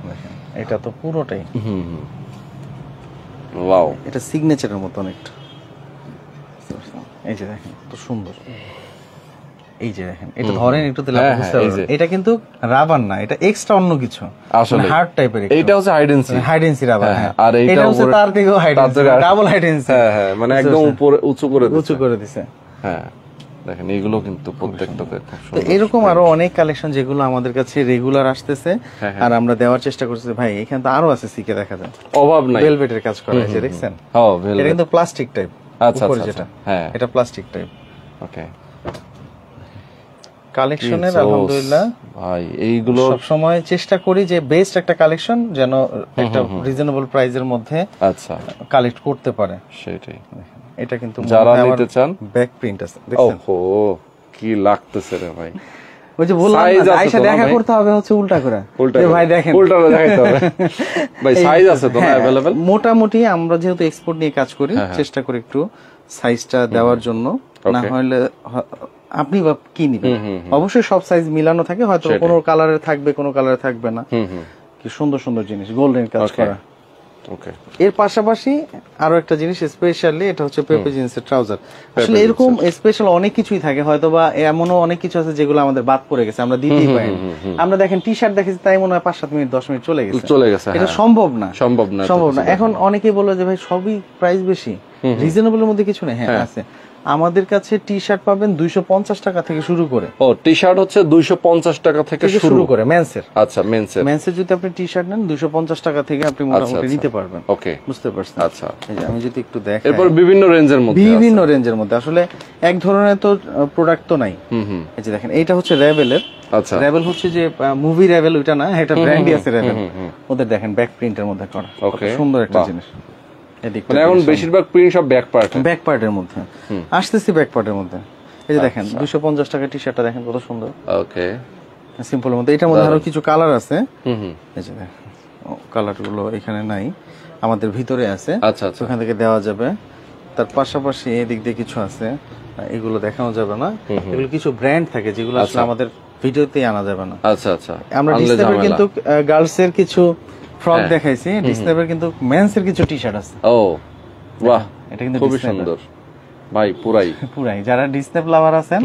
দেখেন এটা তো পুরোটাই, ওয়াও, এটা সিগনেচারের মতো অনেকটা। এই যে দেখেন তো সুন্দর, এই যে দেখেন এটা ধরেন একটু তাহলে আপনি বুঝতে পারবেন, এটা কিন্তু রাবার না, এটা এক্সট্রা অন্য কিছু, আসলে হার্ড টাইপের। এটা হচ্ছে হাইডেন্সি রাবার, হ্যাঁ, আর এটা হচ্ছে তার থেকেও হাইডেন্সি, ডাবল হাইডেন্সি। হ্যাঁ, মানে একদম উপরে উঁচু করে দিছে। হ্যাঁ, দেখেন এগুলো কিন্তু প্রত্যেকটাতে খুব সুন্দর। তো এরকম আরো অনেক কালেকশন যেগুলো আমাদের কাছে রেগুলার আসতেছে, আর আমরা দেওয়ার চেষ্টা করছি। ভাই এখানে তো আরো আছে, সিকে দেখা যায়, অভাব নাই। ভেলভেটের কাজ করা আছে, দেখছেন? হ্যাঁ, ভেলভেট, এটা কিন্তু প্লাস্টিক টাইপ। আচ্ছা, যেটা, হ্যাঁ, এটা প্লাস্টিক টাইপ। ওকে, কালেকশনের আলহামদুলিল্লাহ ভাই এইগুলো সব সময় চেষ্টা করি যে বেস্ট একটা কালেকশন যেন একটা রিজনেবল প্রাইসের মধ্যে আচ্ছা কালেক্ট করতে পারে। সেটাই, এটা কিন্তু যারা নিতে চান, ব্যাক প্রিন্ট আছে, দেখছেন? ওহো কি লাগতেছে রে ভাই। ওই যে বললাম না, আয়শা দেখা করতে হবে হচ্ছে উল্টা করে, ভাই দেখেন উল্টা দেখাইতে হবে ভাই। সাইজ আছে তো না अवेलेबल? মোটামুটি আমরা যেহেতু এক্সপোর্ট নিয়ে কাজ করি, চেষ্টা করি একটু সাইজটা দেওয়ার জন্য, না হলে আপনি বা কি নিবেন। অবশ্যই সব সাইজ মিলানো থাকে, হয়তো কোনো কালারে থাকবে, কোনো কালারে থাকবে না। কি সুন্দর সুন্দর জিনিস, গোল্ডেন কাজ করা, ওকে। এর পাশাপাশি আরো একটা জিনিস স্পেশালি, এটা হচ্ছে পেপে জিন্সের ট্রাউজার। আসলে এরকম স্পেশাল অনেক কিছুই থাকে, হয়তো বা এমনও অনেক কিছু আছে যেগুলো আমাদের বাদ পড়ে গেছে, আমরা দিতেই পারি। আমরা দেখেন টি শার্ট দেখেছি, তাই মনে হয় 5-7 মিনিট 10 মিনিট চলে গেছে। এটা সম্ভব না। এখন অনেকেই বলে যে ভাই সবই প্রাইস বেশি, রিজনেবলের মধ্যে কিছু নেই। হ্যাঁ আছে, আমাদের কাছে টি শার্ট পাবেন 250 টাকা থেকে শুরু করে। টি শার্ট হচ্ছে 250 টাকা থেকে শুরু করে মেন্সের। আচ্ছা, মেন্সের যদি আপনি টি শার্ট নেন 250 টাকা থেকে আপনি মোটামুটি নিতে পারবেন। ওকে, বুঝতে পারছেন? আচ্ছা, আমি যদি একটু দেখাই, এরপর বিভিন্ন রেঞ্জের মধ্যে আসলে এক ধরনের তো প্রোডাক্ট তো নাই। এই যে দেখেন, এইটা হচ্ছে র্যাবেলের। আচ্ছা, র্যাবেল হচ্ছে যে মুভি র্যাবেল, ওইটা না, এটা ব্র্যান্ডই আছে র্যাবেল। ওদের দেখেন ব্যাক প্রিন্টের মধ্যে করা, সুন্দর একটা জিনিস। মানে এখন বেশিরভাগ প্রিন্ট সব ব্যাক পার্টের মধ্যে আসতেছি, ব্যাক পার্টের মধ্যে। এই যে দেখেন 250 টাকা টি শার্টটা দেখেন কত সুন্দর। ওকে, সিম্পলের মধ্যে। এটার মধ্যে আরো কিছু কালার আছে। এই যে দেখেন, কালার গুলো এখানে নাই, আমাদের ভিতরে আছে। আচ্ছা, ওখান থেকে দেওয়া যাবে। তার পাশাপাশি এদিক দিয়ে কিছু আছে, এগুলো দেখানো যাবে না। এগুলো কিছু ব্র্যান্ড থাকে যেগুলো আসলে আমাদের ভিডিওতেই আনা যাবে না। আচ্ছা আচ্ছা, আমরা ডিসপ্লে কিন্তু গার্লস এর কিছু ফ্রক দেখাইছি, ডিসপ্লের কিন্তু মেন্স এর কিছু টি শার্ট আছে। ও বাহ, এটা কিন্তু খুব সুন্দর ভাই, পুরাই যারা ডিসপ্লে লাভার আছেন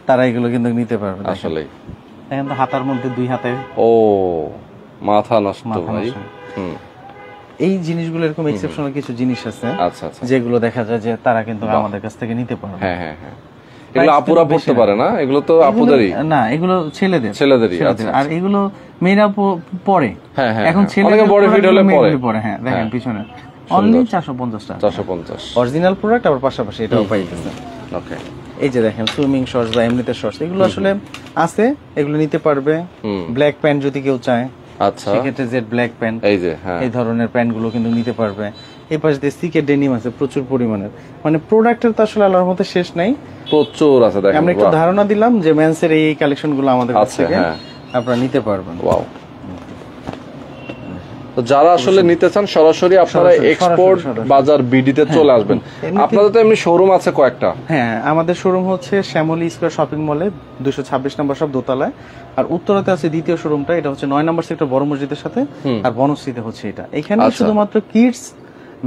তারা এগুলো কিন্তু নিতে পারবে। আসলে এখন তো হাতার মধ্যে 2 হাতে, ও মাথা নষ্ট ভাই। এই জিনিসগুলো এরকম এক্সেপশনাল কিছু জিনিস আছে। আচ্ছা আচ্ছা, যেগুলো দেখা যায় যে তারা কিন্তু আমাদের কাছ থেকে নিতে পারবে। হ্যাঁ হ্যাঁ হ্যাঁ, এগুলো আপুরা পড়তে পারে না, এগুলো তো আপুদেরই না, এগুলো ছেলেদেরই। আচ্ছা, আর এগুলো মেয়েরা পরে। হ্যাঁ হ্যাঁ, এখন ছেলেদের বডি ফিট হলে পরে। হ্যাঁ দেখেন পিছনে অনলি 450 টাকা, 450 অরিজিনাল প্রোডাক্ট। আবার পাশাপাশি এটাও পাইতেছে। ওকে, এই যে দেখেন সুইমিং শর্টস বা এমনিতে শর্টস, এগুলো আসলে আছে, এগুলো নিতে পারবে। ব্ল্যাক প্যান্ট যদি কেউ চায়, আচ্ছা, সেক্ষেত্রে জেড ব্ল্যাক প্যান্ট, এই যে হ্যাঁ, এই ধরনের প্যান্ট গুলো কিন্তু নিতে পারবে। এই পাশে দিয়ে সিকেট ডেনিম আছে প্রচুর পরিমাণের। মানে প্রোডাক্টের তো আসলে আল্লাহর মতে শেষ নাই, প্রচুর আছে। দেখেন, আমরা একটু ধারণা দিলাম যে মেন্সের এই কালেকশন গুলো আমাদের কাছ থেকে আপনারা নিতে পারবেন। ওয়াও, তো যারা আসলে নিতে চান সরাসরি আপনারা এক্সপোর্ট বাজার বিডিতে চলে আসবেন। আপনাদের তো এমনি শোরুম আছে কয়েকটা? হ্যাঁ, আমাদের শোরুম হচ্ছে শ্যামলী স্কয়ার শপিং মলে 226 নম্বর সব দোতলায়। আর উত্তরাতে আছে দ্বিতীয় শোরুমটা, এটা হচ্ছে 9 নম্বর সেক্টর বড় মসজিদের সাথে। আর বনশ্রীতে হচ্ছে এটা। এখানে শুধুমাত্র কিডস,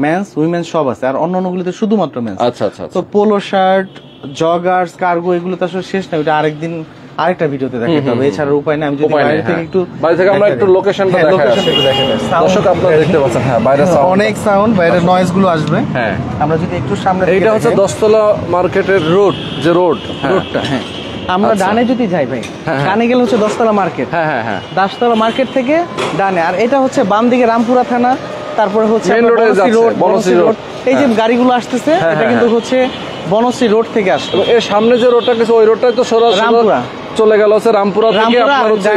মেন্স, উইমেন্স সব আছে, আর অন্যান্যগুলোতে শুধুমাত্র মেন্স। আচ্ছা আচ্ছা, তো পোলো শার্ট, জগার্স, কার্গো এগুলো তো আসলে শেষ না, ওটা আরেকদিন আরেকটা ভিডিওতে দেখাতে হবে, এছাড়া উপায় নাই। আমি যদি বাইরে থেকে একটু আমরা একটু লোকেশনটা দেখাই, দর্শক আপনারা দেখতে পাচ্ছেন। হ্যাঁ, বাইরে অনেক সাউন্ড, বাইরে নয়েজ গুলো আসবে। হ্যাঁ, আমরা যদি একটু সামনে, এইটা হচ্ছে 10 তলা মার্কেটের রোডটা। হ্যাঁ, আমরা ডানে যদি যাই ভাই, ডানে গেলে হচ্ছে 10 তলা মার্কেট। হ্যাঁ হ্যাঁ হ্যাঁ, 10 তলা মার্কেট থেকে ডানে। আর এটা হচ্ছে বাম দিকে রামপুরা থানা, তারপরে হচ্ছে বনশ্রী রোড। এই যে গাড়িগুলো আসতেছে, এটা কিন্তু হচ্ছে বনশ্রী রোড থেকে আসছে। এর সামনে যে রোডটা গেছে ওই রোডটাই তো সরাসরি চলে গেল হচ্ছে রামপুরা থেকে আপনার হচ্ছে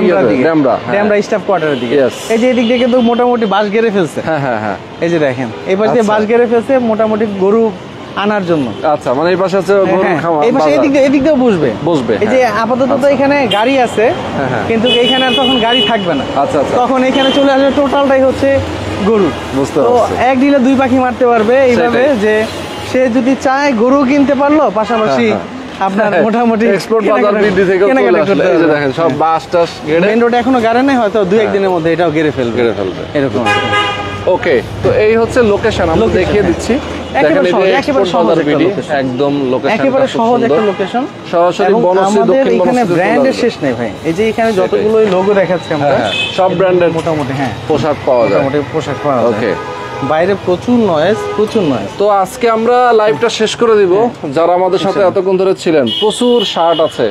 ড্যামরা স্টাফ কোয়ার্টারের দিকে। এই যে এদিক দিয়ে কিন্তু মোটামুটি বাস ঘেরে ফেলছে। হ্যাঁ হ্যাঁ হ্যাঁ, এই যে দেখেন এই পাশে বাস ঘেরে ফেলছে মোটামুটি গরু আনার জন্য। আচ্ছা, মানে এই পাশে আছে গরুর খামার, এই পাশে এদিক দিয়েও বসবে। এই যে আপাতত তো এখানে গাড়ি আছে, কিন্তু এখানে আর তখন গাড়ি থাকবে না। আচ্ছা আচ্ছা, তখন এখানে চলে আসবে টোটালটাই হচ্ছে গরু। তো এক ডিলে 2 পাখি মারতে পারবে এইভাবে, যে সে যদি চায় গরু কিনতে পারলো, পাশাপাশি আপনার মোটামুটি এক্সপোর্ট বাজার বিডি থেকে চলে আসলে। এই যে দেখেন সব বাস টাস গেড়ে, মেইন রোড এখনো গাড়ে নাই, হয়তো 2-1 দিনের মধ্যে এটাও গেড়ে ফেলবে এরকম। ওকে, তো এই হচ্ছে লোকেশন, আমরা দেখিয়ে দিচ্ছি। দেখেন এই যে এক্সপোর্ট বাজার বিডি একদম লোকেশন, একেবারে সহজ একটা লোকেশন, সরাসরি বনশ্রী দক্ষিণ বনশ্রী। এখানে ব্র্যান্ডের শেষ নাই ভাই। এই যে এখানে যতগুলো লোগো দেখাচ্ছি আমরা, সব ব্র্যান্ডের মোটামুটি পোশাক পাওয়া যায়। পোশাক পাওয়া যায়। ওকে, বাইরে প্রচুর নয়েজ। তো আজকে আমরা লাইভটা শেষ করে দিব। যারা আমাদের সাথে এতক্ষণ ধরে ছিলেন, প্রচুর শার্ট আছে,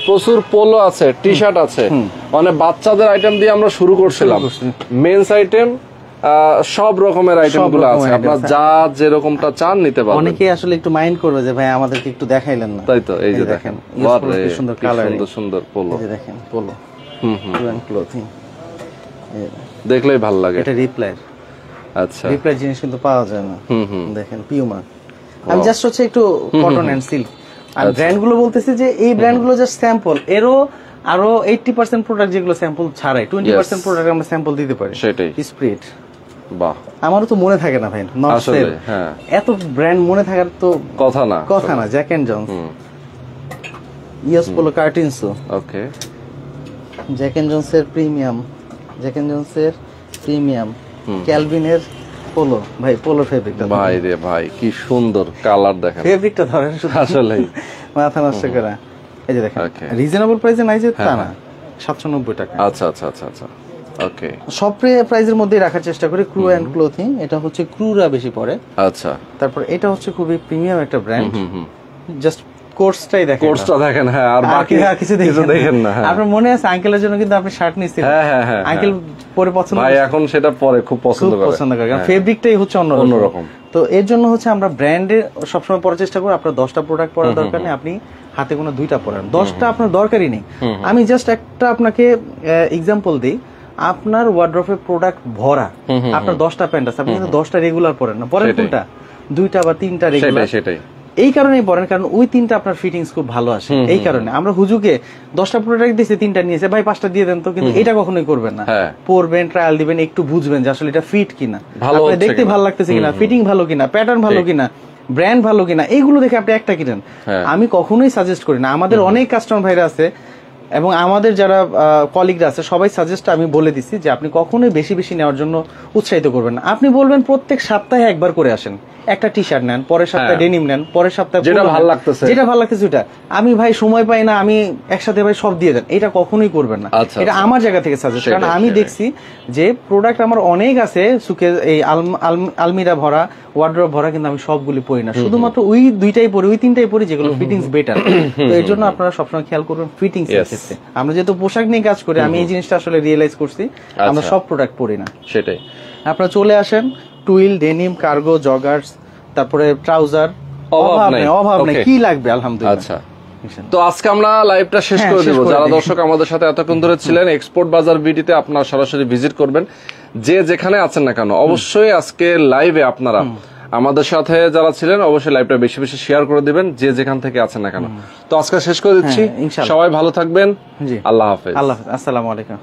প্রচুর পোলো আছে, টি শার্ট আছে, মানে বাচ্চাদের আইটেম দিয়ে আমরা শুরু করছিলাম। মেন্স আইটেম, সব রকমের আইটেম গুলো আছে, আপনার যা যেরকমটা চান নিতে পারবেন। অনেকেই আসলে একটু মাইন্ড করবে যে ভাই আমাদেরকে একটু দেখাইলেন না। তাই তো, এই যে দেখেন সুন্দর কালার, সুন্দর সুন্দর পোলো, এই যে দেখেন পোলো, ক্লোথিং দেখলেই ভালো লাগে। এটা রিপ্লাই, আচ্ছা, রিপ্লাই জিনিস কিন্তু পাওয়া যায় না। দেখেন পিউমা। আমি জাস্ট হচ্ছে একটু কটন এন্ড সিল্ক। আর ব্র্যান্ড গুলো বলতেছি যে এই ব্র্যান্ড গুলো জাস্ট স্যাম্পল, এরও আরো 80% প্রোডাক্ট যেগুলো স্যাম্পল ছাড়াই, 20% প্রোডাক্ট আমরা স্যাম্পল দিতে পারি। সেটাই স্প্রেড। বাহ, আমারও তো মনে থাকে না ভাই, আসলে হ্যাঁ, এত ব্র্যান্ড মনে থাকার তো কথা না। Jack and Jones, US Polo কার্টিনসো, ওকে, জ্যাক এন্ড জনসের প্রিমিয়াম, ক্যালভিনের পোলো ভাই, পোলো ফেব্রিকটা ভাই রে ভাই কি সুন্দর কালার দেখেন, ফেব্রিকটা ধরেন আসলেই মাথা নষ্ট করা। এই যে দেখেন রিজনেবল প্রাইসে নাই যে তা না, 790 টাকা। আচ্ছা আচ্ছা আচ্ছা আচ্ছা, ওকে। সব প্রাইজের মধ্যেই রাখার চেষ্টা করি। ক্রু অ্যান্ড ক্লোথিং, এটা হচ্ছে ক্রুরা বেশি পড়ে। আচ্ছা, তারপর এটা হচ্ছে খুবই প্রিমিয়াম একটা ব্র্যান্ড। জাস্ট কোর্সটাই দেখেন, কোর্সটা দেখেন। হ্যাঁ, আর বাকি কিছু দেখেন না। আপনার মনে আছে আঙ্কেলের জন্য কিন্তু আপনি শার্ট নিয়েছিলেন? হ্যাঁ, আঙ্কেল পরে পছন্দ, ভাই এখন সেটা পরে খুব পছন্দ করে, কারণ ফেব্রিকটাই হচ্ছে অন্যরকম। তো এর জন্য হচ্ছে আমরা ব্র্যান্ডে সবসময় পরার চেষ্টা করি। আপনার 10টা প্রোডাক্ট পরার দরকার নেই, আপনি হাতে কোনো 2টা পরান, 10টা আপনার দরকারই নেই। আমি জাস্ট একটা আপনাকে এক্সাম্পল দিই। আপনার ওয়ার্ড্রপে প্রোডাক্ট ভরা, আপনার 10টা প্যান্ট আছে, আপনি কিন্তু 10টা রেগুলার পরেন না, পরেন কোনটা? 2টা বা 3টা রেগুলার। সেটাই এই কারণেই পড়েন, কারণ ওই 3টা আপনার ফিটিংস খুব ভালো আসে। এই কারণে আমরা হুজুকে 10টা প্রোডাক্ট দিয়েছে, 3টা নিয়েছে, ভাই 5টা দিয়ে দেন তো, কিন্তু এটা কখনোই করবেন না। পরবেন, ট্রায়াল দিবেন, একটু বুঝবেন যে আসলে এটা ফিট কিনা, আপনার দেখতে ভালো লাগতেছে কিনা, ফিটিং ভালো কিনা, প্যাটার্ন ভালো কিনা, ব্র্যান্ড ভালো কিনা, এইগুলো দেখে আপনি একটা কিনেন। আমি কখনোই সাজেস্ট করি না। আমাদের অনেক কাস্টমার ভাইরা আছে এবং আমাদের যারা কলিগরা আছে সবাই সাজেস্ট আমি বলে দিচ্ছি যে আপনি কখনোই বেশি বেশি নেওয়ার জন্য উৎসাহিত করবেন না। আপনি বলবেন প্রত্যেক সপ্তাহে একবার করে আসেন, একটা টি শার্ট নেন, পরের সপ্তাহে ডেনিম নেন, পরের সপ্তাহে যেটা ভালো লাগতেছে ওটা। আমি ভাই সময় পাই না, আমি একসাথে ভাই সব দিয়ে দেন, এটা কখনোই করবেন না। এটা আমার জায়গা থেকে সাজেস্ট, কারণ আমি দেখছি যে প্রোডাক্ট আমার অনেক আছে সুকে, এই আলমিরা ভরা, ওয়ার্ড্রপ ভরা, কিন্তু আমি সবগুলি পরি না, শুধুমাত্র ওই 2টাই পরি, ওই 3টাই পরি যেগুলো ফিটিংস বেটার। তো এর জন্য আপনারা সবসময় খেয়াল করবেন ফিটিংস এর ক্ষেত্রে। আমরা যেহেতু পোশাক নিয়ে কাজ করি, আমি এই জিনিসটা আসলে রিয়েলাইজ করছি, আমরা সব প্রোডাক্ট পরি না। সেটাই আপনারা চলে আসেন, টুইল, ডেনিম, কার্গো, জগার্স, তারপরে ট্রাউজার, অভাব নেই, কি লাগবে আলহামদুলিল্লাহ। আচ্ছা, তো আজকে আমরা লাইভটা শেষ করে দেব। যারা দর্শক আমাদের সাথে এতক্ষণ ধরে ছিলেন, এক্সপোর্ট বাজার বিডিতে আপনারা সরাসরি ভিজিট করবেন, যে যেখানে আছেন না কেন। অবশ্যই আজকে লাইভে আপনারা আমাদের সাথে যারা ছিলেন অবশ্যই লাইভটা বেশি বেশি শেয়ার করে দিবেন, যে যেখান থেকে আছেন না কেন। তো আজকে শেষ করে দিচ্ছি, সবাই ভালো থাকবেন, আল্লাহ হাফেজ। আসসালামু আলাইকুম।